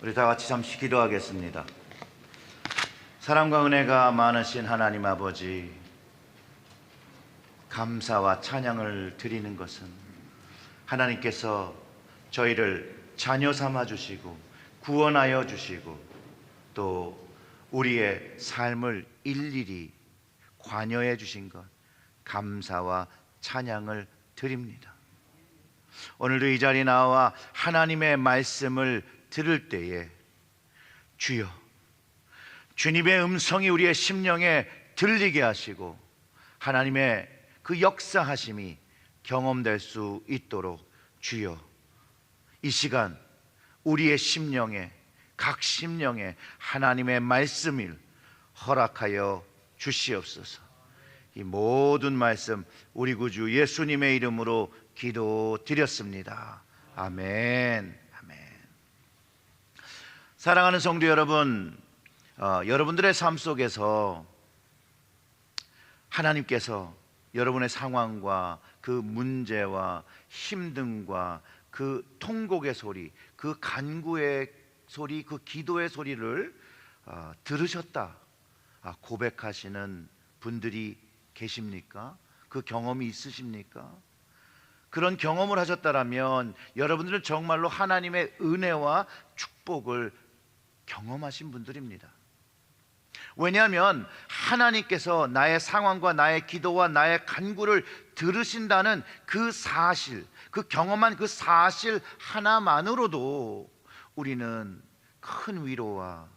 우리 다 같이 잠시 기도하겠습니다. 사랑과 은혜가 많으신 하나님 아버지, 감사와 찬양을 드리는 것은 하나님께서 저희를 자녀 삼아 주시고 구원하여 주시고 또 우리의 삶을 일일이 관여해 주신 것, 감사와 찬양을 드립니다. 오늘도 이 자리에 나와 하나님의 말씀을 들을 때에 주여, 주님의 음성이 우리의 심령에 들리게 하시고 하나님의 그 역사하심이 경험될 수 있도록 주여, 이 시간 우리의 심령에, 각 심령에 하나님의 말씀을 허락하여 주시옵소서. 이 모든 말씀 우리 구주 예수님의 이름으로 기도드렸습니다. 아멘. 사랑하는 성도 여러분, 여러분들의 삶 속에서 하나님께서 여러분의 상황과 그 문제와 힘듦과 그 통곡의 소리, 그 간구의 소리, 그 기도의 소리를 들으셨다 고백하시는 분들이 계십니까? 그 경험이 있으십니까? 그런 경험을 하셨다면 여러분들은 정말로 하나님의 은혜와 축복을 경험하신 분들입니다. 왜냐하면 하나님께서 나의 상황과 나의 기도와 나의 간구를 들으신다는 그 사실, 그 경험한 그 사실 하나만으로도 우리는 큰 위로와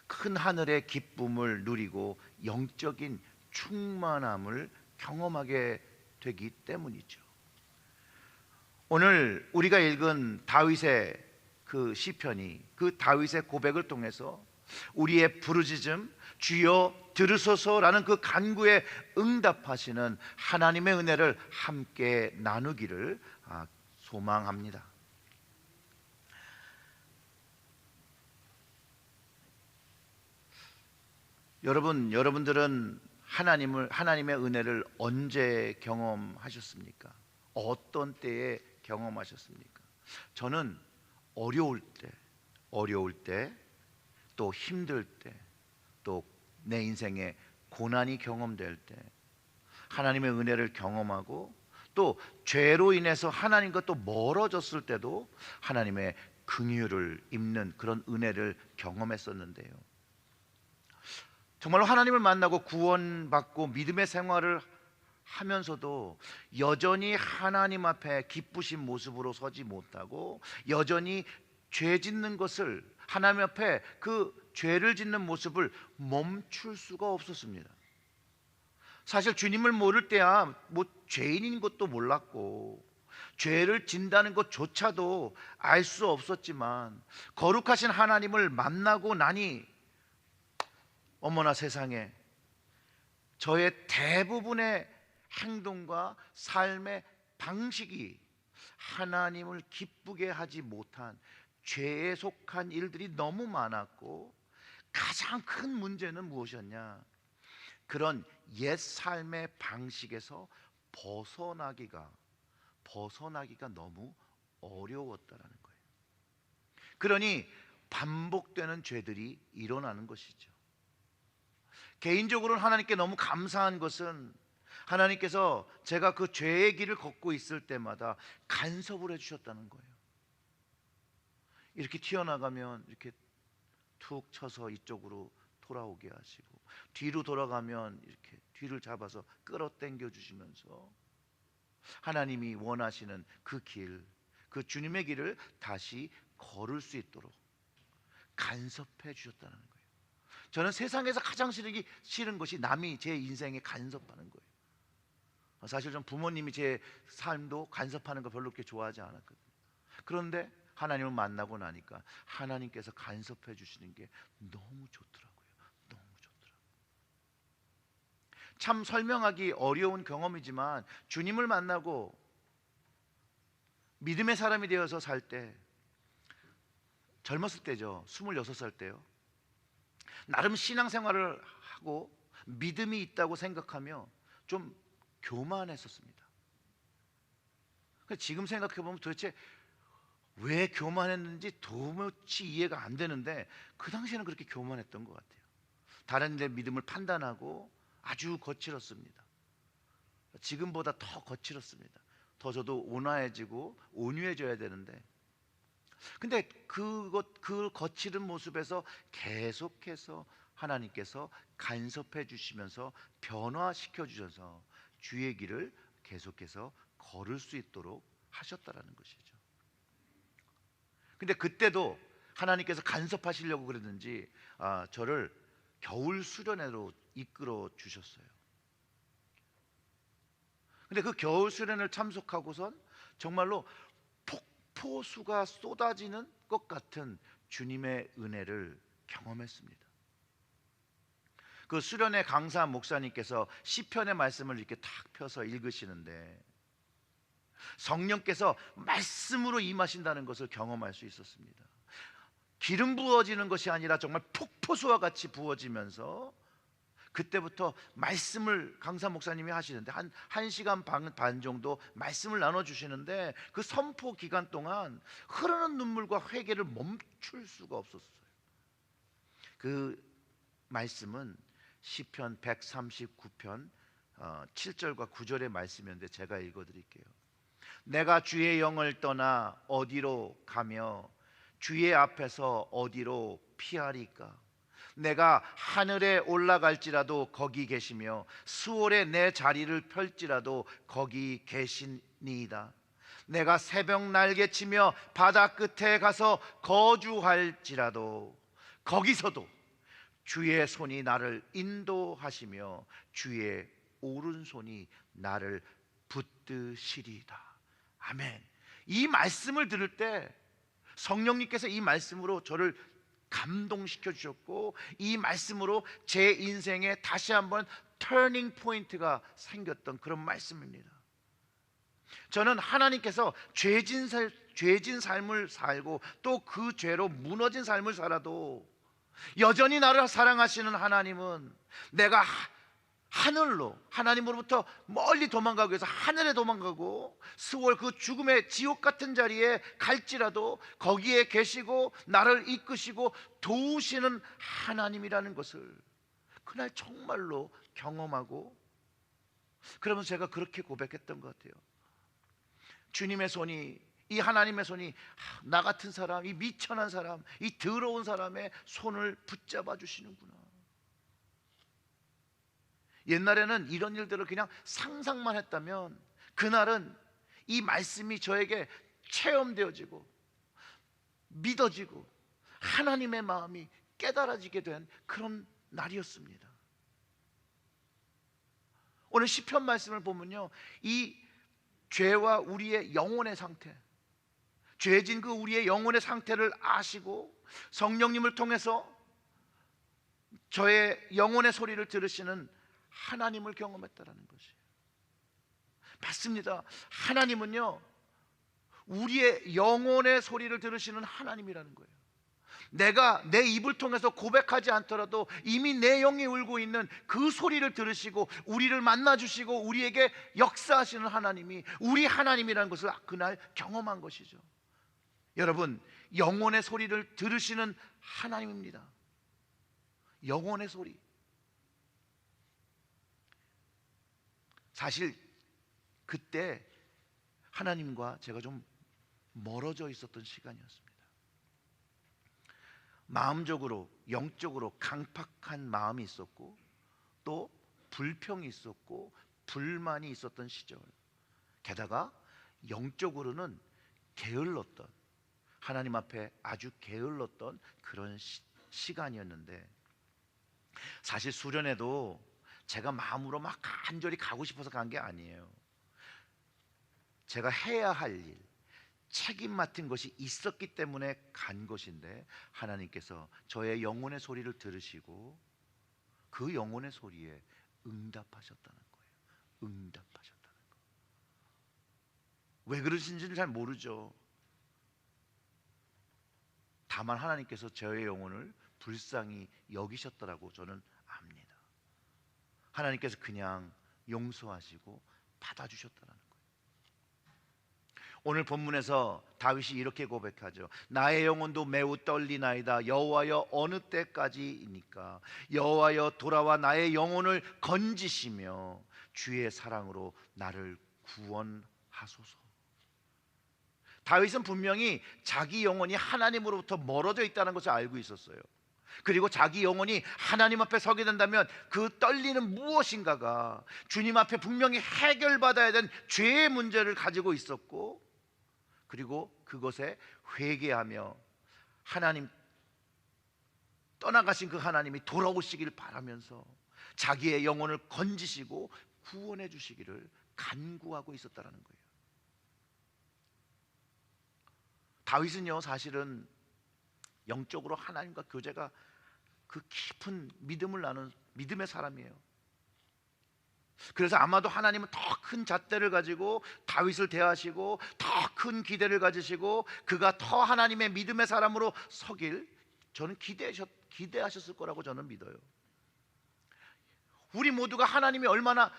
큰 하늘의 기쁨을 누리고 영적인 충만함을 경험하게 되기 때문이죠. 오늘 우리가 읽은 다윗의 그 시편이, 그 다윗의 고백을 통해서 우리의 부르짖음, 주여 들으소서라는 그 간구에 응답하시는 하나님의 은혜를 함께 나누기를 소망합니다. 여러분들은 하나님의 은혜를 언제 경험하셨습니까? 어떤 때에 경험하셨습니까? 저는 어려울 때, 또 힘들 때, 또 내 인생에 고난이 경험될 때 하나님의 은혜를 경험하고, 또 죄로 인해서 하나님과 또 멀어졌을 때도 하나님의 긍휼을 입는 그런 은혜를 경험했었는데요, 정말로 하나님을 만나고 구원받고 믿음의 생활을 하면서도 여전히 하나님 앞에 기쁘신 모습으로 서지 못하고 여전히 죄 짓는 것을, 하나님 앞에 그 죄를 짓는 모습을 멈출 수가 없었습니다. 사실 주님을 모를 때야 죄인인 것도 몰랐고 죄를 진다는 것조차도 알 수 없었지만, 거룩하신 하나님을 만나고 나니 어머나 세상에, 저의 대부분의 행동과 삶의 방식이 하나님을 기쁘게 하지 못한 죄에 속한 일들이 너무 많았고, 가장 큰 문제는 무엇이었냐? 그런 옛 삶의 방식에서 벗어나기가 너무 어려웠다라는 거예요. 그러니 반복되는 죄들이 일어나는 것이죠. 개인적으로는 하나님께 너무 감사한 것은 하나님께서 제가 그 죄의 길을 걷고 있을 때마다 간섭을 해주셨다는 거예요. 이렇게 튀어나가면 이렇게 툭 쳐서 이쪽으로 돌아오게 하시고, 뒤로 돌아가면 이렇게 뒤를 잡아서 끌어당겨 주시면서 하나님이 원하시는 그 길, 그 주님의 길을 다시 걸을 수 있도록 간섭해 주셨다는 거예요. 저는 세상에서 가장 싫은 것이 남이 제 인생에 간섭하는 거예요. 사실 전 부모님이 제 삶도 간섭하는 거 별로 그렇게 좋아하지 않았거든요. 그런데 하나님을 만나고 나니까 하나님께서 간섭해 주시는 게 너무 좋더라고요. 참 설명하기 어려운 경험이지만, 주님을 만나고 믿음의 사람이 되어서 살 때, 젊었을 때죠, 26살 때요, 나름 신앙생활을 하고 믿음이 있다고 생각하며 좀 교만했었습니다. 지금 생각해보면 도대체 왜 교만했는지 도무지 이해가 안 되는데 그 당시에는 그렇게 교만했던 것 같아요. 다른 데 믿음을 판단하고 아주 거칠었습니다. 지금보다 더 거칠었습니다. 더 저도 온화해지고 온유해져야 되는데, 근데 그 거칠은 모습에서 계속해서 하나님께서 간섭해 주시면서 변화시켜 주셔서 주의 길을 계속해서 걸을 수 있도록 하셨다라는 것이죠. 근데 그때도 하나님께서 간섭하시려고 그랬는지 저를 겨울 수련회로 이끌어 주셨어요. 근데 그 겨울 수련을 참석하고선 정말로 폭포수가 쏟아지는 것 같은 주님의 은혜를 경험했습니다. 그 수련회 강사 목사님께서 시편의 말씀을 이렇게 탁 펴서 읽으시는데 성령께서 말씀으로 임하신다는 것을 경험할 수 있었습니다. 기름 부어지는 것이 아니라 정말 폭포수와 같이 부어지면서 그때부터 말씀을 강사 목사님이 하시는데 한 시간 반 정도 말씀을 나눠주시는데 그 선포 기간 동안 흐르는 눈물과 회개를 멈출 수가 없었어요. 그 말씀은 시편 139편 7절과 9절의 말씀이었는데 제가 읽어드릴게요. 내가 주의 영을 떠나 어디로 가며 주의 앞에서 어디로 피하리까? 내가 하늘에 올라갈지라도 거기 계시며 수월에 내 자리를 펼지라도 거기 계시니이다. 내가 새벽 날개치며 바다 끝에 가서 거주할지라도 거기서도 주의 손이 나를 인도하시며 주의 오른손이 나를 붙드시리이다. 아멘. 이 말씀을 들을 때 성령님께서 이 말씀으로 저를 감동시켜 주셨고 이 말씀으로 제 인생에 다시 한번 터닝 포인트가 생겼던 그런 말씀입니다. 저는 하나님께서 죄진 삶을 살고 또 그 죄로 무너진 삶을 살아도 여전히 나를 사랑하시는 하나님은 내가 하늘로 하나님으로부터 멀리 도망가기 위해서 하늘에 도망가고 스월 그 죽음의 지옥 같은 자리에 갈지라도 거기에 계시고 나를 이끄시고 도우시는 하나님이라는 것을 그날 정말로 경험하고, 그러면서 제가 그렇게 고백했던 것 같아요. 주님의 손이, 이 하나님의 손이 나 같은 사람, 이 미천한 사람, 이 더러운 사람의 손을 붙잡아 주시는구나. 옛날에는 이런 일들을 그냥 상상만 했다면 그날은 이 말씀이 저에게 체험되어지고 믿어지고 하나님의 마음이 깨달아지게 된 그런 날이었습니다. 오늘 시편 말씀을 보면요, 이 죄와 우리의 영혼의 상태, 죄진 그 우리의 영혼의 상태를 아시고 성령님을 통해서 저의 영혼의 소리를 들으시는 하나님을 경험했다라는 것이에요. 맞습니다. 하나님은요, 우리의 영혼의 소리를 들으시는 하나님이라는 거예요. 내가 내 입을 통해서 고백하지 않더라도 이미 내 영이 울고 있는 그 소리를 들으시고 우리를 만나주시고 우리에게 역사하시는 하나님이 우리 하나님이라는 것을 그날 경험한 것이죠. 여러분, 영혼의 소리를 들으시는 하나님입니다. 영혼의 소리. 사실 그때 하나님과 제가 좀 멀어져 있었던 시간이었습니다. 마음적으로, 영적으로 강팍한 마음이 있었고 또 불평이 있었고 불만이 있었던 시절, 게다가 영적으로는 게을렀던, 하나님 앞에 아주 게을렀던 그런 시간이었는데, 사실 수련회도 제가 마음으로 막 간절히 가고 싶어서 간 게 아니에요. 제가 해야 할 일, 책임 맡은 것이 있었기 때문에 간 것인데 하나님께서 저의 영혼의 소리를 들으시고 그 영혼의 소리에 응답하셨다는 거예요. 응답하셨다는 거. 왜 그러신지는 잘 모르죠. 다만 하나님께서 저의 영혼을 불쌍히 여기셨더라고 저는 압니다. 하나님께서 그냥 용서하시고 받아주셨다는 거예요. 오늘 본문에서 다윗이 이렇게 고백하죠. 나의 영혼도 매우 떨리나이다. 여호와여 어느 때까지이니까. 여호와여 돌아와 나의 영혼을 건지시며 주의 사랑으로 나를 구원하소서. 다윗은 분명히 자기 영혼이 하나님으로부터 멀어져 있다는 것을 알고 있었어요. 그리고 자기 영혼이 하나님 앞에 서게 된다면 그 떨리는 무엇인가가 주님 앞에 분명히 해결받아야 되는 죄의 문제를 가지고 있었고, 그리고 그것에 회개하며 하나님, 떠나가신 그 하나님이 돌아오시길 바라면서 자기의 영혼을 건지시고 구원해 주시기를 간구하고 있었다는 거예요. 다윗은요, 사실은 영적으로 하나님과 교제가 그 깊은 믿음을 나눈 믿음의 사람이에요. 그래서 아마도 하나님은 더 큰 잣대를 가지고 다윗을 대하시고 더 큰 기대를 가지시고 그가 더 하나님의 믿음의 사람으로 서길 저는 기대하셨을 거라고 저는 믿어요. 우리 모두가 하나님이 얼마나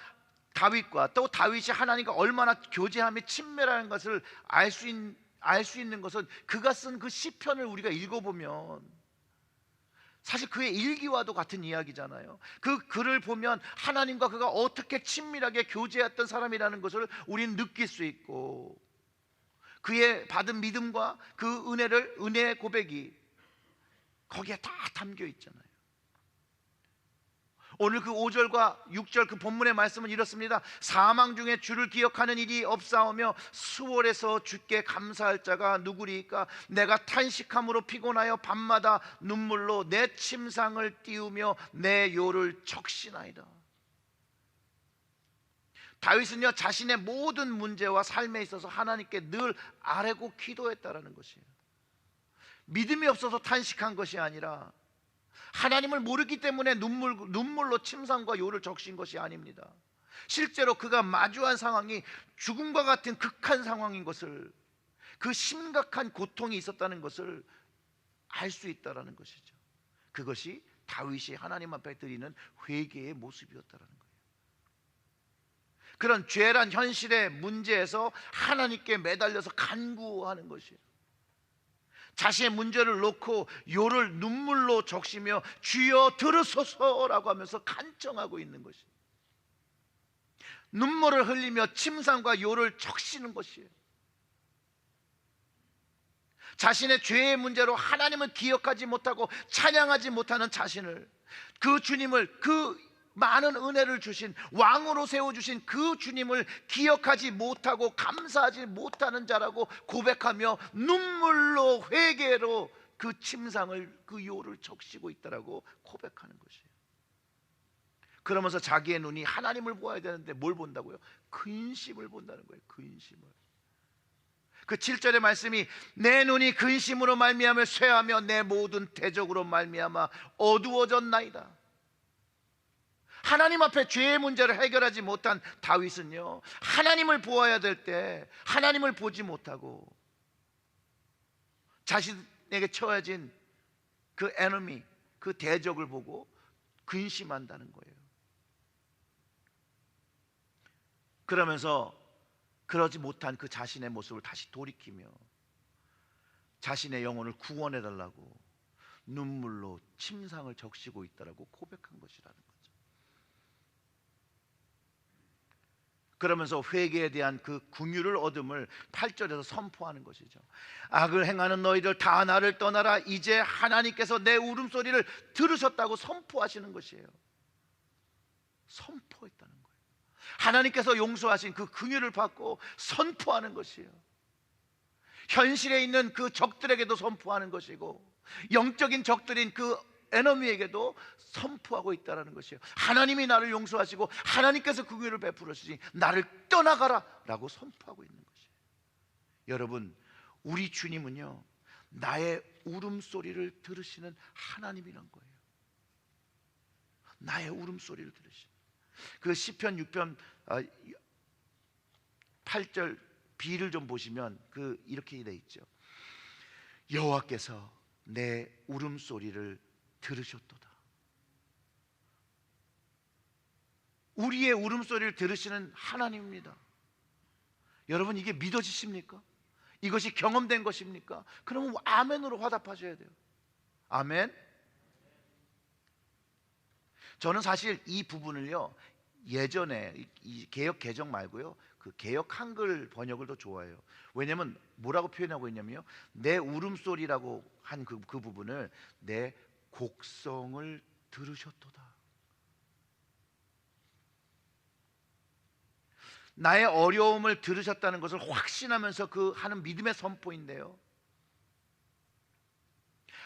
다윗과 또 다윗이 하나님과 얼마나 교제하며 친밀한 것을 알 수 있는 것은 그가 쓴 그 시편을 우리가 읽어보면 사실 그의 일기와도 같은 이야기잖아요. 그 글을 보면 하나님과 그가 어떻게 친밀하게 교제했던 사람이라는 것을 우리는 느낄 수 있고, 그의 받은 믿음과 그 은혜의 고백이 거기에 다 담겨 있잖아요. 오늘 그 5절과 6절 그 본문의 말씀은 이렇습니다. 사망 중에 주를 기억하는 일이 없사오며 수월에서 주께 감사할 자가 누구리이까. 내가 탄식함으로 피곤하여 밤마다 눈물로 내 침상을 띄우며 내 요를 적시나이다. 다윗은요, 자신의 모든 문제와 삶에 있어서 하나님께 늘 아뢰고 기도했다라는 것이에요. 믿음이 없어서 탄식한 것이 아니라 하나님을 모르기 때문에 눈물로 침상과 요를 적신 것이 아닙니다. 실제로 그가 마주한 상황이 죽음과 같은 극한 상황인 것을, 그 심각한 고통이 있었다는 것을 알 수 있다는 것이죠. 그것이 다윗이 하나님 앞에 드리는 회개의 모습이었다는 거예요. 그런 죄란 현실의 문제에서 하나님께 매달려서 간구하는 것이에요. 자신의 문제를 놓고 요를 눈물로 적시며 주여 들으소서라고 하면서 간청하고 있는 것이에요. 눈물을 흘리며 침상과 요를 적시는 것이에요. 자신의 죄의 문제로 하나님을 기억하지 못하고 찬양하지 못하는 자신을, 그 주님을, 그 많은 은혜를 주신 왕으로 세워주신 그 주님을 기억하지 못하고 감사하지 못하는 자라고 고백하며 눈물로 회개로 그 침상을, 그 요를 적시고 있다라고 고백하는 것이에요. 그러면서 자기의 눈이 하나님을 보아야 되는데 뭘 본다고요? 근심을 본다는 거예요. 근심을. 그 7절의 말씀이 내 눈이 근심으로 말미암아 쇠하며 내 모든 대적으로 말미암아 어두워졌나이다. 하나님 앞에 죄의 문제를 해결하지 못한 다윗은요, 하나님을 보아야 될 때 하나님을 보지 못하고 자신에게 처해진 그 에너미, 그 대적을 보고 근심한다는 거예요. 그러면서 그러지 못한 그 자신의 모습을 다시 돌이키며 자신의 영혼을 구원해 달라고 눈물로 침상을 적시고 있다라고 고백한 것이라는 거죠. 그러면서 회개에 대한 그 긍휼을 얻음을 8절에서 선포하는 것이죠. 악을 행하는 너희들 다 나를 떠나라. 이제 하나님께서 내 울음소리를 들으셨다고 선포하시는 것이에요. 선포했다는 거예요. 하나님께서 용서하신 그 긍휼을 받고 선포하는 것이에요. 현실에 있는 그 적들에게도 선포하는 것이고, 영적인 적들인 그 에너미에게도 선포하고 있다는 것이에요. 하나님이 나를 용서하시고 하나님께서 긍휼을 베풀으시니 나를 떠나가라 라고 선포하고 있는 것이에요. 여러분, 우리 주님은요, 나의 울음소리를 들으시는 하나님이란 거예요. 나의 울음소리를 들으시는. 그 시편 6편 8절 B를 좀 보시면 이렇게 돼 있죠. 여호와께서 내 울음소리를 들으셨도다. 우리의 울음소리를 들으시는 하나님입니다. 여러분, 이게 믿어지십니까? 이것이 경험된 것입니까? 그러면 아멘으로 화답하셔야 돼요. 아멘. 저는 사실 이 부분을요, 예전에 이 개역 개정 말고요, 그 개역 한글 번역을 더 좋아해요. 왜냐면 뭐라고 표현하고 있냐면요, 내 울음소리라고 한 그 부분을 내 곡성을 들으셨도다. 나의 어려움을 들으셨다는 것을 확신하면서 그 하는 믿음의 선포인데요,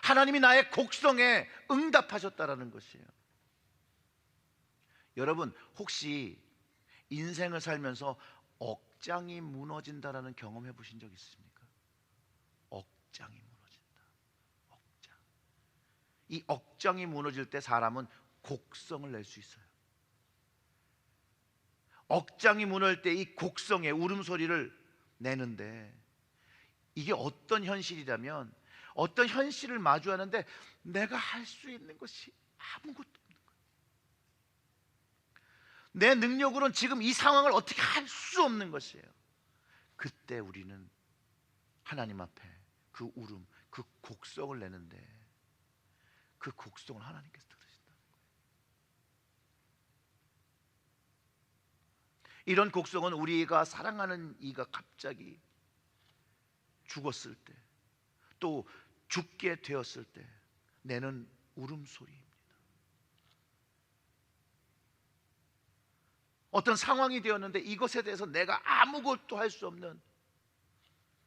하나님이 나의 곡성에 응답하셨다라는 것이에요. 여러분, 혹시 인생을 살면서 억장이 무너진다라는 경험 해보신 적 있습니까? 억장이 무너진다. 억장. 이 억장이 무너질 때 사람은 곡성을 낼 수 있어요. 억장이 무너질 때 이 곡성의 울음소리를 내는데, 이게 어떤 현실이라면, 어떤 현실을 마주하는데 내가 할 수 있는 것이 아무것도 없는 거예요. 내 능력으로는 지금 이 상황을 어떻게 할 수 없는 것이에요. 그때 우리는 하나님 앞에 그 울음, 그 곡성을 내는데, 그 곡성을 하나님께서 들으신다는 거예요. 이런 곡성은 우리가 사랑하는 이가 갑자기 죽었을 때, 또 죽게 되었을 때 내는 울음소리입니다. 어떤 상황이 되었는데 이것에 대해서 내가 아무것도 할 수 없는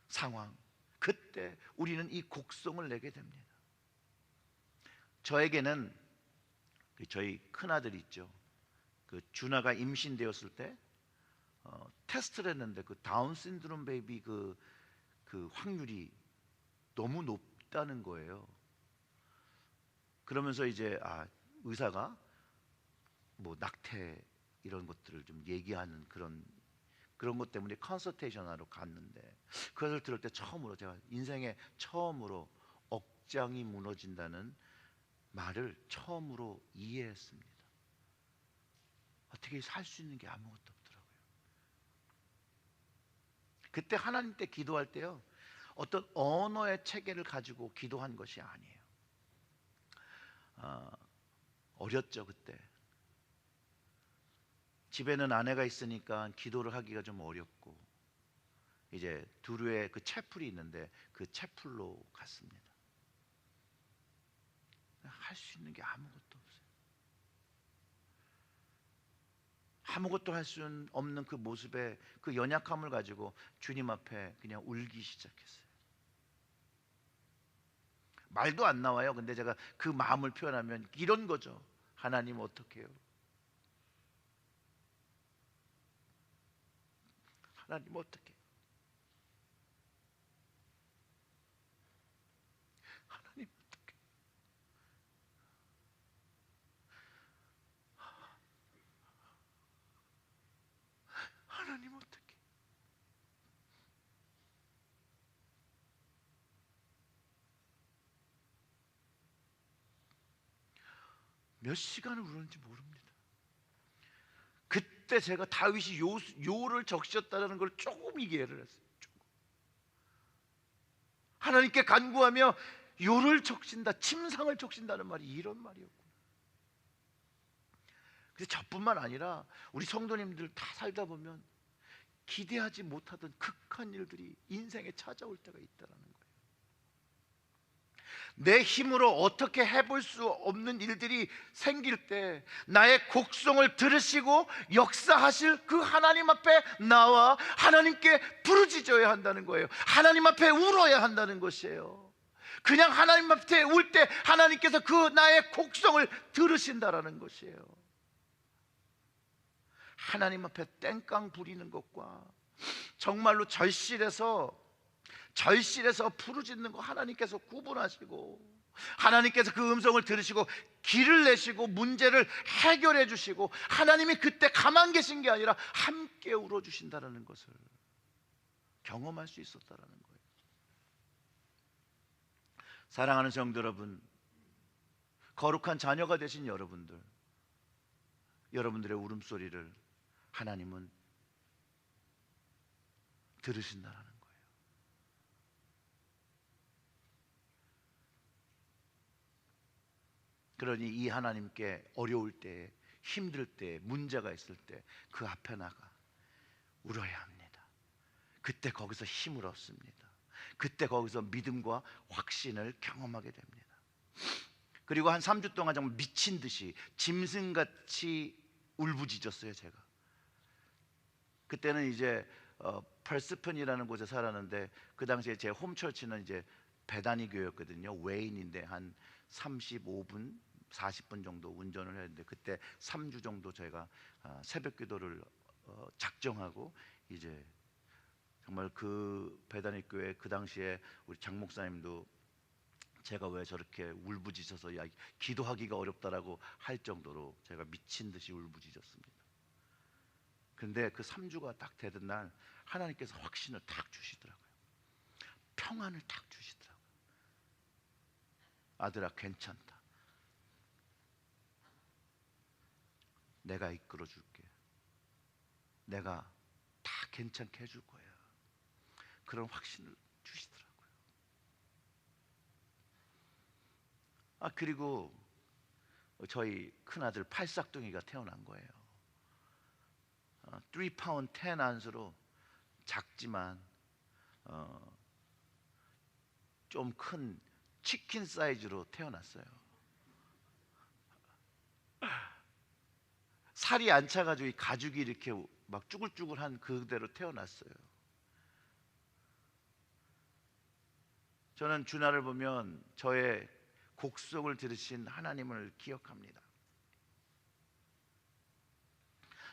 상황, 그때 우리는 이 곡성을 내게 됩니다. 저에게는 저희 큰아들 있죠, 그 준하가 임신되었을 때 테스트를 했는데 그 다운 신드롬 베이비 그 확률이 너무 높다는 거예요. 그러면서 이제 의사가 뭐 낙태 이런 것들을 좀 얘기하는 그런 것 때문에 컨설테이션 하러 갔는데, 그것을 들을 때 처음으로, 제가 인생에 처음으로 억장이 무너진다는 말을 처음으로 이해했습니다. 어떻게 살 수 있는 게 아무것도 없더라고요. 그때 하나님께 기도할 때요, 어떤 언어의 체계를 가지고 기도한 것이 아니에요. 어렸죠 그때. 집에는 아내가 있으니까 기도를 하기가 좀 어렵고, 이제 두루에 그 채플이 있는데 그 채플로 갔습니다. 할 수 있는 게 아무것도 없어요. 아무것도 할 수 없는 그 모습에 그 연약함을 가지고 주님 앞에 그냥 울기 시작했어요. 말도 안 나와요. 근데 제가 그 마음을 표현하면 이런 거죠. 하나님 어떡해요? 하나님 어떡해요? 하나님 어떡해요? 하나님 어떡해요? 몇 시간을 울었는지 모릅니다. 그때 제가 다윗이 요를 적셨다는 걸 조금 이해를 했어요. 조금. 하나님께 간구하며 요를 적신다, 침상을 적신다는 말이 이런 말이었구나. 그래서 저뿐만 아니라 우리 성도님들 다 살다 보면 기대하지 못하던 극한 일들이 인생에 찾아올 때가 있다는 거예요. 내 힘으로 어떻게 해볼 수 없는 일들이 생길 때 나의 곡성을 들으시고 역사하실 그 하나님 앞에 나와 하나님께 부르짖어야 한다는 거예요. 하나님 앞에 울어야 한다는 것이에요. 그냥 하나님 앞에 울 때 하나님께서 그 나의 곡성을 들으신다라는 것이에요. 하나님 앞에 땡깡 부리는 것과 정말로 절실해서 부르짖는 거 하나님께서 구분하시고, 하나님께서 그 음성을 들으시고 길을 내시고 문제를 해결해 주시고, 하나님이 그때 가만 계신 게 아니라 함께 울어주신다는 것을 경험할 수 있었다는 거예요. 사랑하는 성도 여러분, 거룩한 자녀가 되신 여러분들의 울음소리를 하나님은 들으신다는 거예요. 그러니 이 하나님께 어려울 때, 힘들 때, 문제가 있을 때 그 앞에 나가 울어야 합니다. 그때 거기서 힘을 얻습니다. 그때 거기서 믿음과 확신을 경험하게 됩니다. 그리고 한 3주 동안 정말 미친 듯이 짐승같이 울부짖었어요. 제가 그때는 이제 펄스펀이라는 곳에 살았는데, 그 당시에 제 홈처치는 이제 베다니 교회였거든요. 웨인인데 한 35분 40분 정도 운전을 했는데, 그때 3주 정도 저희가 새벽 기도를 작정하고, 이제 정말 그 베다니 교회 그 당시에 우리 장 목사님도 제가 왜 저렇게 울부짖어서 야 기도하기가 어렵다라고 할 정도로 제가 미친 듯이 울부짖었습니다. 근데 그 3주가 딱 되던 날 하나님께서 확신을 딱 주시더라고요. 평안을 딱 주시더라고요. 아들아, 괜찮다. 내가 이끌어 줄게. 내가 다 괜찮게 해줄 거야. 그런 확신을 주시더라고요. 그리고 저희 큰아들 팔싹둥이가 태어난 거예요. 3파운드 10안스로 작지만 좀 큰 치킨 사이즈로 태어났어요. 살이 안 차가지고 이 가죽이 이렇게 막 쭈글쭈글한 그대로 태어났어요. 저는 주나를 보면 저의 곡성을 들으신 하나님을 기억합니다.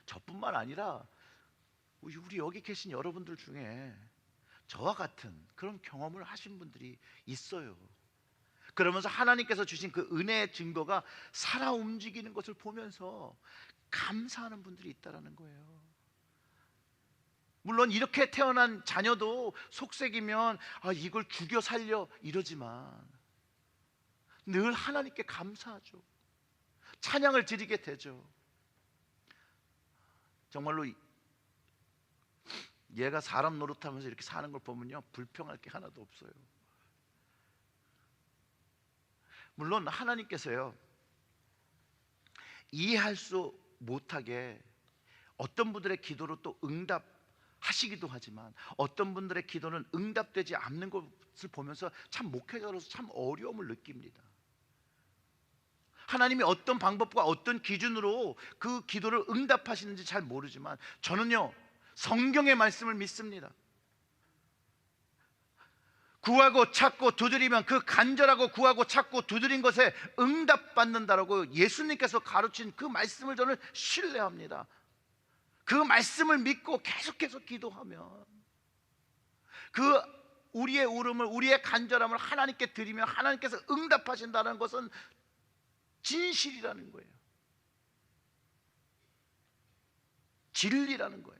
저뿐만 아니라 우리 여기 계신 여러분들 중에 저와 같은 그런 경험을 하신 분들이 있어요. 그러면서 하나님께서 주신 그 은혜의 증거가 살아 움직이는 것을 보면서 감사하는 분들이 있다라는 거예요. 물론 이렇게 태어난 자녀도 속색이면 이걸 죽여 살려 이러지만 늘 하나님께 감사하죠. 찬양을 드리게 되죠. 정말로 얘가 사람 노릇하면서 이렇게 사는 걸 보면요, 불평할 게 하나도 없어요. 물론 하나님께서요, 이해할 수 못하게 어떤 분들의 기도로 또 응답하시기도 하지만, 어떤 분들의 기도는 응답되지 않는 것을 보면서 참 목회자로서 참 어려움을 느낍니다. 하나님이 어떤 방법과 어떤 기준으로 그 기도를 응답하시는지 잘 모르지만, 저는요 성경의 말씀을 믿습니다. 구하고 찾고 두드리면 그 간절하고 구하고 찾고 두드린 것에 응답받는다라고 예수님께서 가르친 그 말씀을 저는 신뢰합니다. 그 말씀을 믿고 계속해서 기도하면 그 우리의 울음을, 우리의 간절함을 하나님께 드리면 하나님께서 응답하신다는 것은 진실이라는 거예요. 진리라는 거예요.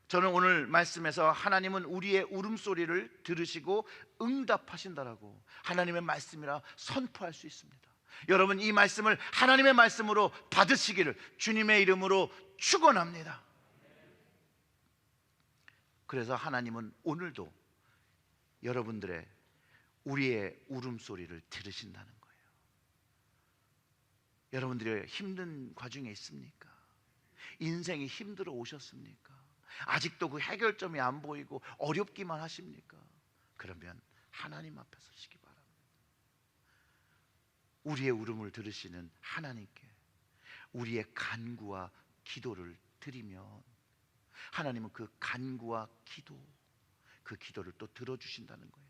저는 오늘 말씀에서 하나님은 우리의 울음소리를 들으시고 응답하신다라고 하나님의 말씀이라 선포할 수 있습니다. 여러분, 이 말씀을 하나님의 말씀으로 받으시기를 주님의 이름으로 축원합니다. 그래서 하나님은 오늘도 여러분들의 우리의 울음소리를 들으신다는 거예요. 여러분들이 힘든 과정에 있습니까? 인생이 힘들어 오셨습니까? 아직도 그 해결점이 안 보이고 어렵기만 하십니까? 그러면 하나님 앞에 서시기 바랍니다. 우리의 울음을 들으시는 하나님께 우리의 간구와 기도를 드리면 하나님은 그 간구와 기도, 그 기도를 또 들어주신다는 거예요.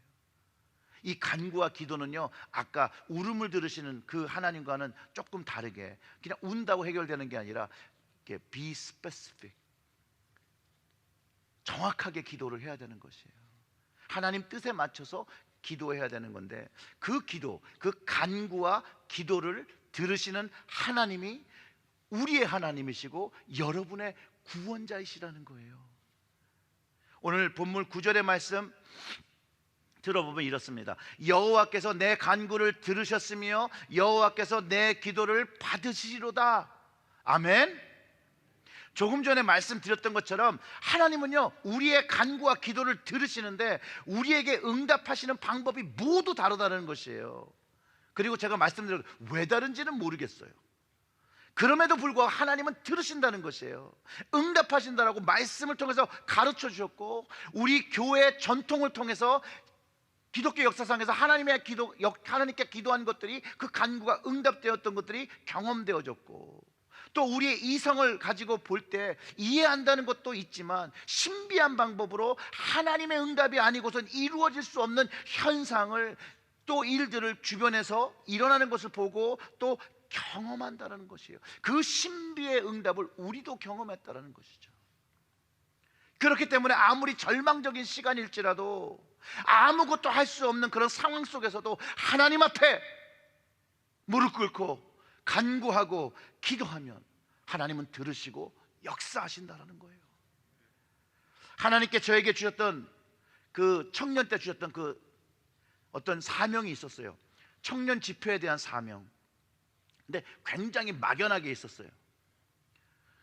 이 간구와 기도는요, 아까 울음을 들으시는 그 하나님과는 조금 다르게 그냥 운다고 해결되는 게 아니라 be specific, 정확하게 기도를 해야 되는 것이에요. 하나님 뜻에 맞춰서 기도해야 되는 건데, 그 기도, 그 간구와 기도를 들으시는 하나님이 우리의 하나님이시고 여러분의 구원자이시라는 거예요. 오늘 본문 9절의 말씀 들어보면 이렇습니다. 여호와께서 내 간구를 들으셨으며 여호와께서 내 기도를 받으시리로다. 아멘. 조금 전에 말씀드렸던 것처럼 하나님은요, 우리의 간구와 기도를 들으시는데 우리에게 응답하시는 방법이 모두 다르다는 것이에요. 그리고 제가 말씀드린 왜 다른지는 모르겠어요. 그럼에도 불구하고 하나님은 들으신다는 것이에요. 응답하신다라고 말씀을 통해서 가르쳐 주셨고, 우리 교회 전통을 통해서 기독교 역사상에서 하나님께 기도한 것들이, 그 간구가 응답되었던 것들이 경험되어졌고, 또 우리의 이성을 가지고 볼 때 이해한다는 것도 있지만 신비한 방법으로 하나님의 응답이 아니고선 이루어질 수 없는 현상을, 또 일들을 주변에서 일어나는 것을 보고 또 경험한다는 것이에요. 그 신비의 응답을 우리도 경험했다는 것이죠. 그렇기 때문에 아무리 절망적인 시간일지라도, 아무것도 할 수 없는 그런 상황 속에서도 하나님 앞에 무릎 꿇고 간구하고 기도하면 하나님은 들으시고 역사하신다는 거예요. 하나님께 저에게 주셨던, 그 청년 때 주셨던 그 어떤 사명이 있었어요. 청년 집회에 대한 사명. 근데 굉장히 막연하게 있었어요.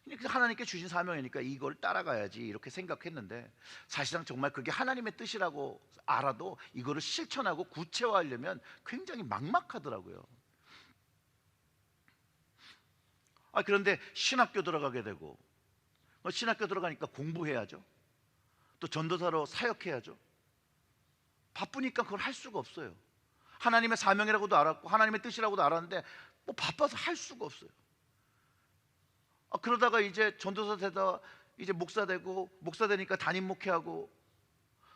그래서 하나님께 주신 사명이니까 이걸 따라가야지 이렇게 생각했는데, 사실상 정말 그게 하나님의 뜻이라고 알아도 이거를 실천하고 구체화하려면 굉장히 막막하더라고요. 그런데 신학교 들어가게 되고, 신학교 들어가니까 공부해야죠. 또 전도사로 사역해야죠. 바쁘니까 그걸 할 수가 없어요. 하나님의 사명이라고도 알았고 하나님의 뜻이라고도 알았는데 뭐 바빠서 할 수가 없어요. 그러다가 이제 전도사 되다 이제 목사 되고, 목사 되니까 담임 목회하고,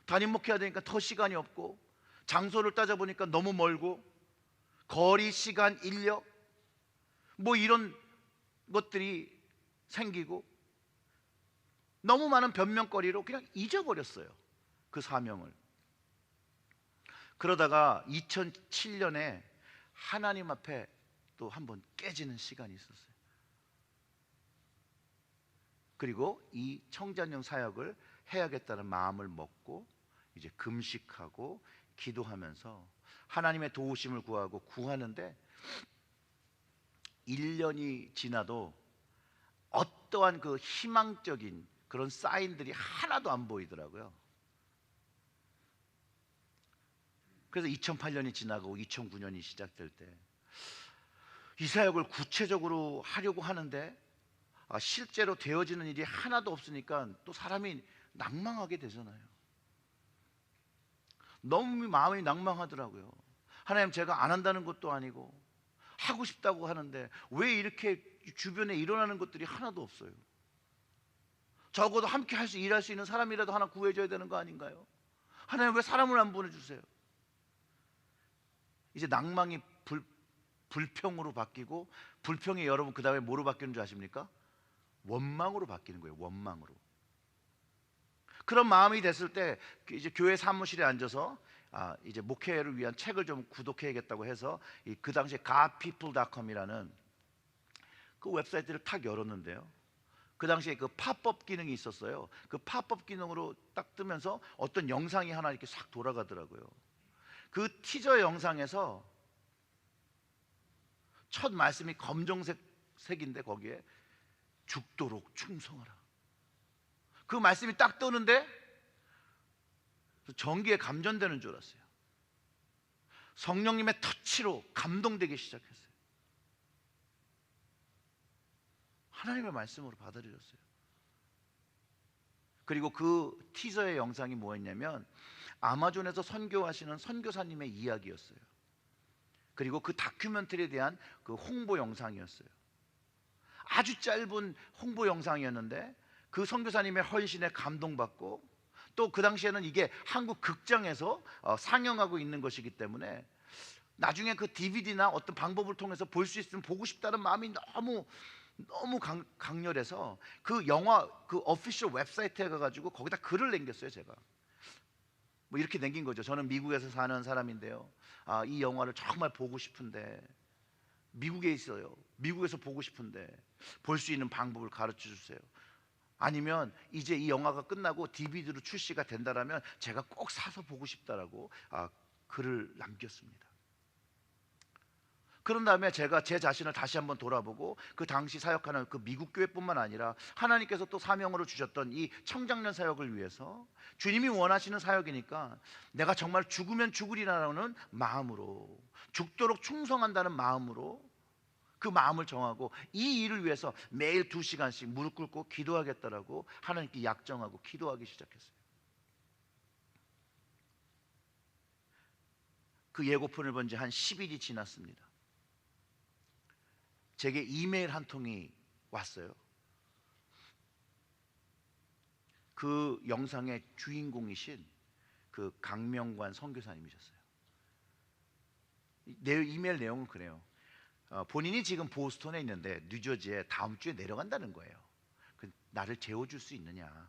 담임 목회해야 되니까 더 시간이 없고, 장소를 따져보니까 너무 멀고, 거리, 시간, 인력 뭐 이런 것들이 생기고, 너무 많은 변명거리로 그냥 잊어버렸어요, 그 사명을. 그러다가 2007년에 하나님 앞에 또 한번 깨지는 시간이 있었어요. 그리고 이 청자년 사역을 해야겠다는 마음을 먹고 이제 금식하고 기도하면서 하나님의 도우심을 구하는데, 1년이 지나도 어떠한 그 희망적인 그런 사인들이 하나도 안 보이더라고요. 그래서 2008년이 지나고 2009년이 시작될 때 이 사역을 구체적으로 하려고 하는데 실제로 되어지는 일이 하나도 없으니까 또 사람이 낭망하게 되잖아요. 너무 마음이 낭망하더라고요. 하나님, 제가 안 한다는 것도 아니고 하고 싶다고 하는데 왜 이렇게 주변에 일어나는 것들이 하나도 없어요? 적어도 함께 일할 수 있는 사람이라도 하나 구해줘야 되는 거 아닌가요? 하나님, 왜 사람을 안 보내주세요? 이제 낭망이 불평으로 바뀌고, 불평이 여러분 그 다음에 뭐로 바뀌는 줄 아십니까? 원망으로 바뀌는 거예요. 원망으로. 그런 마음이 됐을 때 이제 교회 사무실에 앉아서 이제 목회를 위한 책을 좀 구독해야겠다고 해서 그 당시에 godpeople.com이라는 그 웹사이트를 탁 열었는데요, 그 당시에 그 팝업 기능이 있었어요. 그 팝업 기능으로 딱 뜨면서 어떤 영상이 하나 이렇게 싹 돌아가더라고요. 그 티저 영상에서 첫 말씀이 검정색인데 거기에 죽도록 충성하라. 그 말씀이 딱 뜨는데 전기에 감전되는 줄 알았어요. 성령님의 터치로 감동되기 시작했어요. 하나님의 말씀으로 받아들였어요. 그리고 그 티저의 영상이 뭐였냐면 아마존에서 선교하시는 선교사님의 이야기였어요. 그리고 그 다큐멘터리에 대한 그 홍보 영상이었어요. 아주 짧은 홍보 영상이었는데 그 선교사님의 헌신에 감동받고, 또 그 당시에는 이게 한국 극장에서 상영하고 있는 것이기 때문에 나중에 그 DVD나 어떤 방법을 통해서 볼 수 있으면 보고 싶다는 마음이 너무 강렬해서 그 영화 그 오피셜 웹사이트에 가가지고 거기다 글을 남겼어요. 제가 뭐 이렇게 남긴 거죠. 저는 미국에서 사는 사람인데요, 이 영화를 정말 보고 싶은데, 미국에 있어요. 미국에서 보고 싶은데 볼 수 있는 방법을 가르쳐 주세요. 아니면 이제 이 영화가 끝나고 DVD로 출시가 된다라면 제가 꼭 사서 보고 싶다라고 글을 남겼습니다. 그런 다음에 제가 제 자신을 다시 한번 돌아보고 그 당시 사역하는 그 미국 교회뿐만 아니라 하나님께서 또 사명으로 주셨던 이 청장년 사역을 위해서 주님이 원하시는 사역이니까 내가 정말 죽으면 죽으리라는 마음으로, 죽도록 충성한다는 마음으로 그 마음을 정하고 이 일을 위해서 매일 2시간씩 무릎 꿇고 기도하겠다라고 하나님께 약정하고 기도하기 시작했어요. 그 예고편을 본 지 한 10일이 지났습니다. 제게 이메일 한 통이 왔어요. 그 영상의 주인공이신 그 강명관 선교사님이셨어요. 내 이메일 내용은 그래요. 본인이 지금 보스턴에 있는데 뉴저지에 다음 주에 내려간다는 거예요. 나를 재워줄 수 있느냐.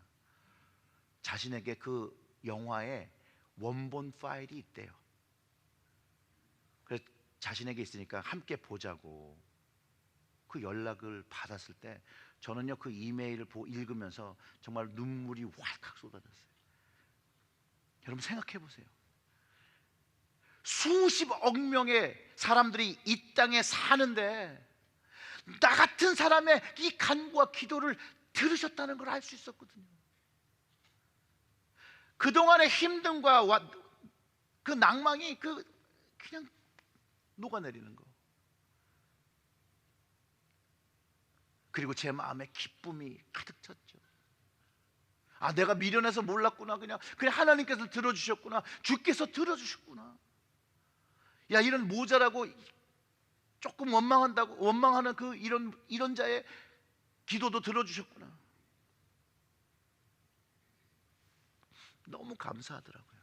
자신에게 그 영화의 원본 파일이 있대요. 그래서 자신에게 있으니까 함께 보자고 그 연락을 받았을 때 저는요 그 이메일을 읽으면서 정말 눈물이 왈칵 쏟아졌어요. 여러분 생각해 보세요. 수십억 명의 사람들이 이 땅에 사는데 나 같은 사람의 이 간구와 기도를 들으셨다는 걸 알 수 있었거든요. 그동안의 힘듦과 그 낭망이 그냥 녹아내리는 거. 그리고 제 마음에 기쁨이 가득 찼죠. 아, 내가 미련해서 몰랐구나. 그냥 하나님께서 들어주셨구나. 주께서 들어주셨구나. 야, 이런 모자라고 조금 원망하는 이런 자의 기도도 들어주셨구나. 너무 감사하더라고요.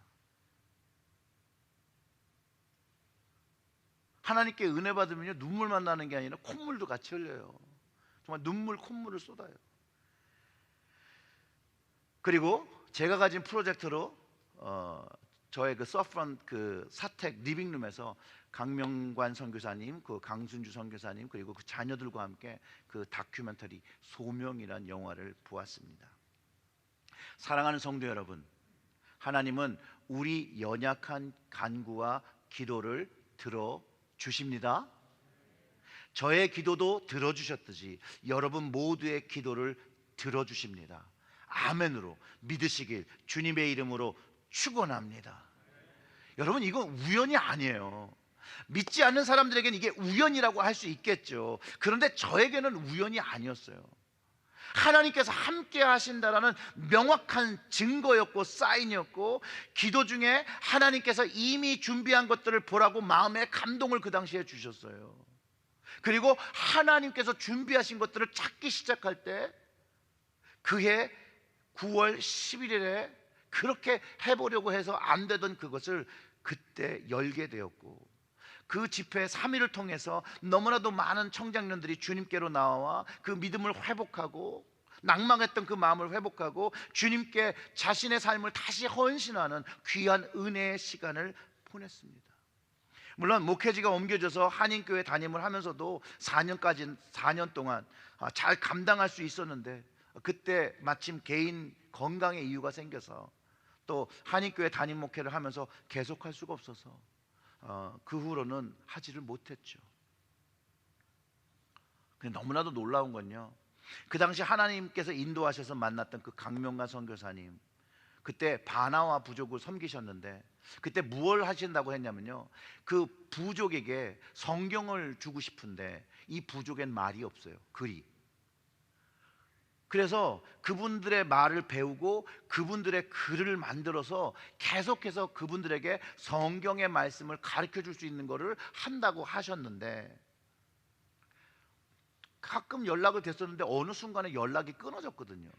하나님께 은혜 받으면요 눈물만 나는 게 아니라 콧물도 같이 흘려요. 정말 콧물을 쏟아요. 그리고 제가 가진 프로젝트로 저의 그 서프런 그 사택 리빙룸에서 강명관 선교사님, 그 강순주 선교사님 그리고 그 자녀들과 함께 그 다큐멘터리 소명이란 영화를 보았습니다. 사랑하는 성도 여러분, 하나님은 우리 연약한 간구와 기도를 들어주십니다. 저의 기도도 들어주셨듯이 여러분 모두의 기도를 들어주십니다. 아멘으로 믿으시길 주님의 이름으로 축원합니다. 여러분 이건 우연이 아니에요. 믿지 않는 사람들에게는 이게 우연이라고 할 수 있겠죠. 그런데 저에게는 우연이 아니었어요. 하나님께서 함께 하신다라는 명확한 증거였고 사인이었고, 기도 중에 하나님께서 이미 준비한 것들을 보라고 마음의 감동을 그 당시에 주셨어요. 그리고 하나님께서 준비하신 것들을 찾기 시작할 때 그해 9월 11일에 그렇게 해보려고 해서 안 되던 그것을 그때 열게 되었고, 그 집회 3일을 통해서 너무나도 많은 청장년들이 주님께로 나와 그 믿음을 회복하고 낭망했던 그 마음을 회복하고 주님께 자신의 삶을 다시 헌신하는 귀한 은혜의 시간을 보냈습니다. 물론 목회지가 옮겨져서 한인교회 담임을 하면서도 4년 동안 잘 감당할 수 있었는데, 그때 마침 개인 건강의 이유가 생겨서 또 한인교회 담임 목회를 하면서 계속할 수가 없어서 그 후로는 하지를 못했죠. 근데 너무나도 놀라운 건요, 그 당시 하나님께서 인도하셔서 만났던 그 강명관 선교사님, 그때 바나와 부족을 섬기셨는데 그때 무엇을 하신다고 했냐면요, 그 부족에게 성경을 주고 싶은데 이 부족엔 말이 없어요. 글이. 그래서 그분들의 말을 배우고 그분들의 글을 만들어서 계속해서 그분들에게 성경의 말씀을 가르쳐 줄 수 있는 것을 한다고 하셨는데, 가끔 연락을 됐었는데 어느 순간에 연락이 끊어졌거든요.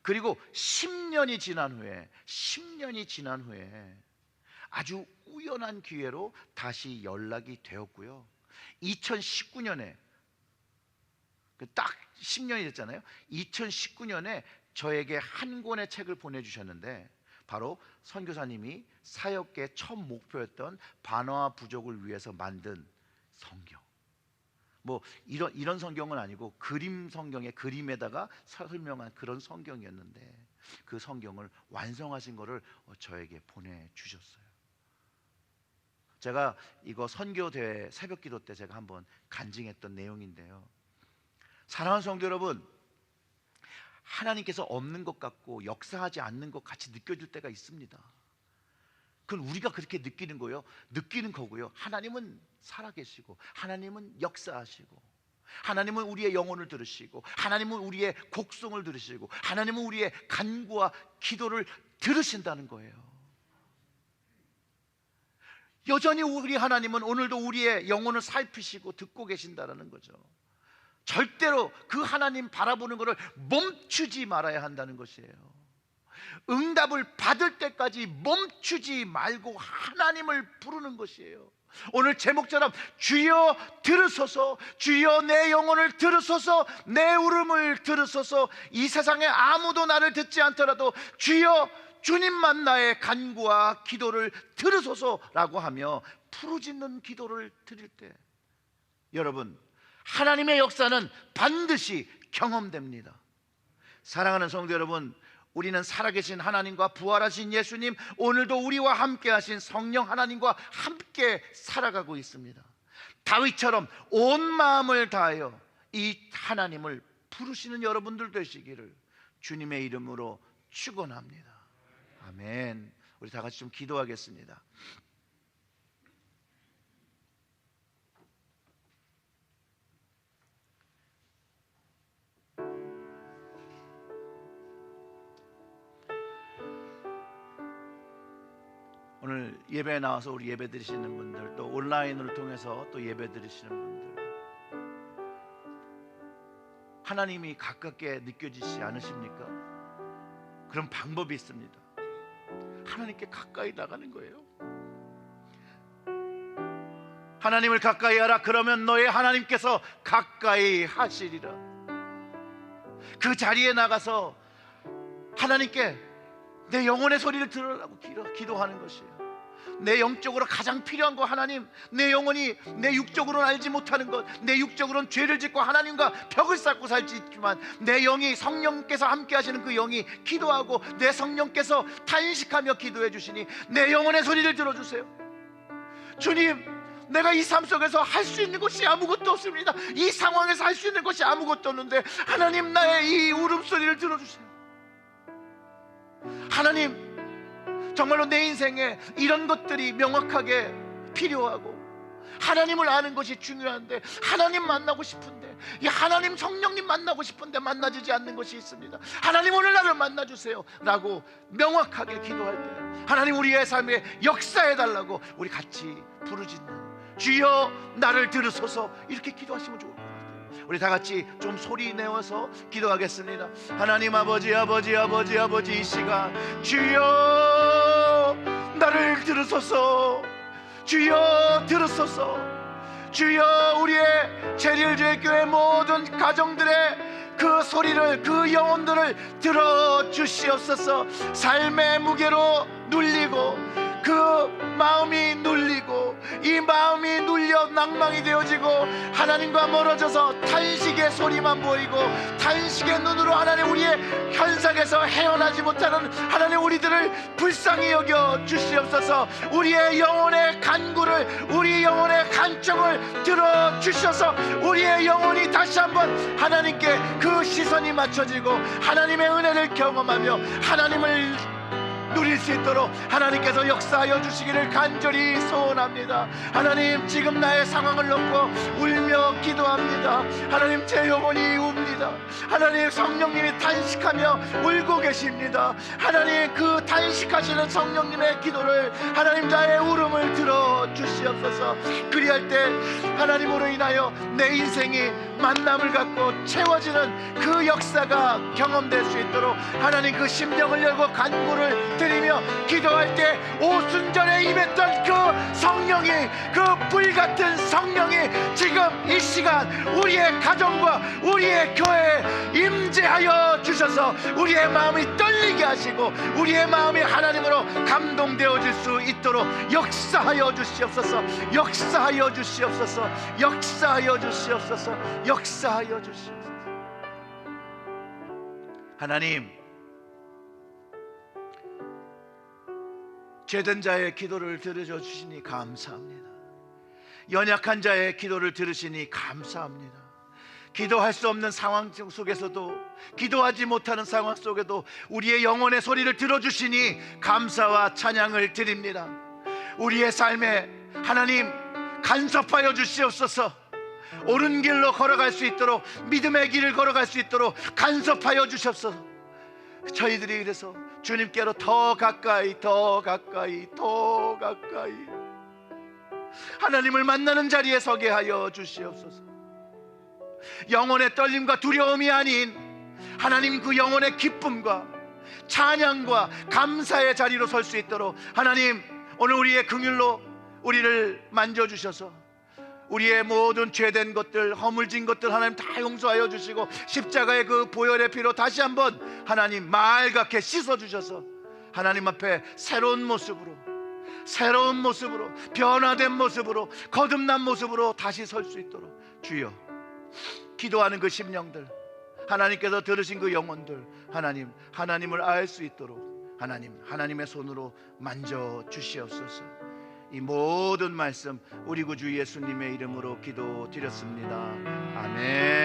그리고 10년이 지난 후에 아주 우연한 기회로 다시 연락이 되었고요. 2019년에 딱 10년이 됐잖아요. 2019년에 저에게 한 권의 책을 보내주셨는데, 바로 선교사님이 사역의 첫 목표였던 바나와 부족을 위해서 만든 성경. 뭐 이런 성경은 아니고 그림 성경의 그림에다가 설명한 그런 성경이었는데, 그 성경을 완성하신 것을 저에게 보내주셨어요. 제가 이거 선교대회 새벽기도 때 제가 한번 간증했던 내용인데요, 사랑하는 성도 여러분, 하나님께서 없는 것 같고 역사하지 않는 것 같이 느껴질 때가 있습니다. 그건 우리가 그렇게 느끼는 거고요. 하나님은 살아계시고, 하나님은 역사하시고, 하나님은 우리의 영혼을 들으시고, 하나님은 우리의 곡성을 들으시고, 하나님은 우리의 간구와 기도를 들으신다는 거예요. 여전히 우리 하나님은 오늘도 우리의 영혼을 살피시고 듣고 계신다는 거죠. 절대로 그 하나님 바라보는 것을 멈추지 말아야 한다는 것이에요. 응답을 받을 때까지 멈추지 말고 하나님을 부르는 것이에요. 오늘 제목처럼 주여 들으소서, 주여 내 영혼을 들으소서, 내 울음을 들으소서. 이 세상에 아무도 나를 듣지 않더라도 주여 주님만 나의 간구와 기도를 들으소서라고 하며 부르짖는 기도를 드릴 때, 여러분, 하나님의 역사는 반드시 경험됩니다. 사랑하는 성도 여러분, 우리는 살아계신 하나님과 부활하신 예수님, 오늘도 우리와 함께 하신 성령 하나님과 함께 살아가고 있습니다. 다윗처럼 온 마음을 다하여 이 하나님을 부르시는 여러분들 되시기를 주님의 이름으로 축원합니다. 아멘. 우리 다 같이 좀 기도하겠습니다. 오늘 예배에 나와서 우리 예배 드리시는 분들, 또 온라인을 통해서 또 예배 드리시는 분들, 하나님이 가깝게 느껴지지 않으십니까? 그런 방법이 있습니다. 하나님께 가까이 나가는 거예요. 하나님을 가까이 하라, 그러면 너의 하나님께서 가까이 하시리라. 그 자리에 나가서 하나님께 내 영혼의 소리를 들으라고 기도하는 것이에요. 내 영적으로 가장 필요한 거, 하나님, 내 영혼이 내 육적으로는 알지 못하는 것, 내 육적으로는 죄를 짓고 하나님과 벽을 쌓고 살지 있지만 내 영이, 성령께서 함께 하시는 그 영이 기도하고 내 성령께서 탄식하며 기도해 주시니 내 영혼의 소리를 들어주세요. 주님, 내가 이 삶 속에서 할 수 있는 것이 아무것도 없습니다. 이 상황에서 할 수 있는 것이 아무것도 없는데 하나님, 나의 이 울음소리를 들어주세요. 하나님, 정말로 내 인생에 이런 것들이 명확하게 필요하고 하나님을 아는 것이 중요한데, 하나님 만나고 싶은데, 이 하나님 성령님 만나고 싶은데 만나지지 않는 것이 있습니다. 하나님, 오늘 나를 만나주세요 라고 명확하게 기도할 때 하나님 우리의 삶에 역사해달라고 우리 같이 부르짖는 주여 나를 들으소서, 이렇게 기도하시면 좋을 것 같아요. 우리 다 같이 좀 소리 내어서 기도하겠습니다. 하나님 아버지, 아버지, 아버지, 아버지, 이 시간 주여 나를 들으소서, 주여 들으소서. 주여 우리의 제일교회 모든 가정들의 그 소리를, 그 영혼들을 들어주시옵소서. 삶의 무게로 눌리고 그 마음이 눌리고 이 마음이 눌려 낭망이 되어지고 하나님과 멀어져서 탄식의 소리만 보이고 탄식의 눈으로 하나님 우리의 현상에서 헤어나지 못하는 하나님 우리들을 불쌍히 여겨 주시옵소서. 우리의 영혼의 간구를, 우리 영혼의 간청을 들어주셔서 우리의 영혼이 다시 한번 하나님께 그 시선이 맞춰지고 하나님의 은혜를 경험하며 하나님을 누릴 수 있도록 하나님께서 역사하여 주시기를 간절히 소원합니다. 하나님, 지금 나의 상황을 놓고 울며 기도합니다. 하나님, 제 영혼이 웁니다. 하나님, 성령님이 탄식하며 울고 계십니다. 하나님, 그 탄식하시는 성령님의 기도를, 하나님 나의 울음을 들어주시옵소서. 그리할 때 하나님으로 인하여 내 인생이 만남을 갖고 채워지는 그 역사가 경험될 수 있도록 하나님 그 심령을 열고 간구를 드리며 기도할 때 오순절에 임했던 그 성령이, 그 불같은 성령이 지금 이 시간 우리의 가정과 우리의 교회에 임재하여 주셔서 우리의 마음이 떨리게 하시고 우리의 마음이 하나님으로 감동되어질 수 있도록 역사하여 주시옵소서. 역사하여 주시옵소서. 역사하여 주시옵소서. 역사하여 주시옵소서. 하나님, 죄된 자의 기도를 들어주시니 감사합니다. 연약한 자의 기도를 들으시니 감사합니다. 기도할 수 없는 상황 속에서도, 기도하지 못하는 상황 속에도 우리의 영혼의 소리를 들어주시니 감사와 찬양을 드립니다. 우리의 삶에 하나님 간섭하여 주시옵소서. 옳은 길로 걸어갈 수 있도록, 믿음의 길을 걸어갈 수 있도록 간섭하여 주시옵소서. 저희들이 그래서 주님께로 더 가까이, 더 가까이, 더 가까이 하나님을 만나는 자리에 서게 하여 주시옵소서. 영혼의 떨림과 두려움이 아닌 하나님 그 영혼의 기쁨과 찬양과 감사의 자리로 설 수 있도록 하나님 오늘 우리의 긍휼로 우리를 만져주셔서 우리의 모든 죄된 것들, 허물진 것들 하나님 다 용서하여 주시고 십자가의 그 보혈의 피로 다시 한번 하나님 맑게 씻어주셔서 하나님 앞에 새로운 모습으로, 새로운 모습으로, 변화된 모습으로, 거듭난 모습으로 다시 설 수 있도록 주여, 기도하는 그 심령들, 하나님께서 들으신 그 영혼들 하나님, 하나님을 알 수 있도록 하나님, 하나님의 손으로 만져 주시옵소서. 이 모든 말씀 우리 구주 예수님의 이름으로 기도드렸습니다. 아멘.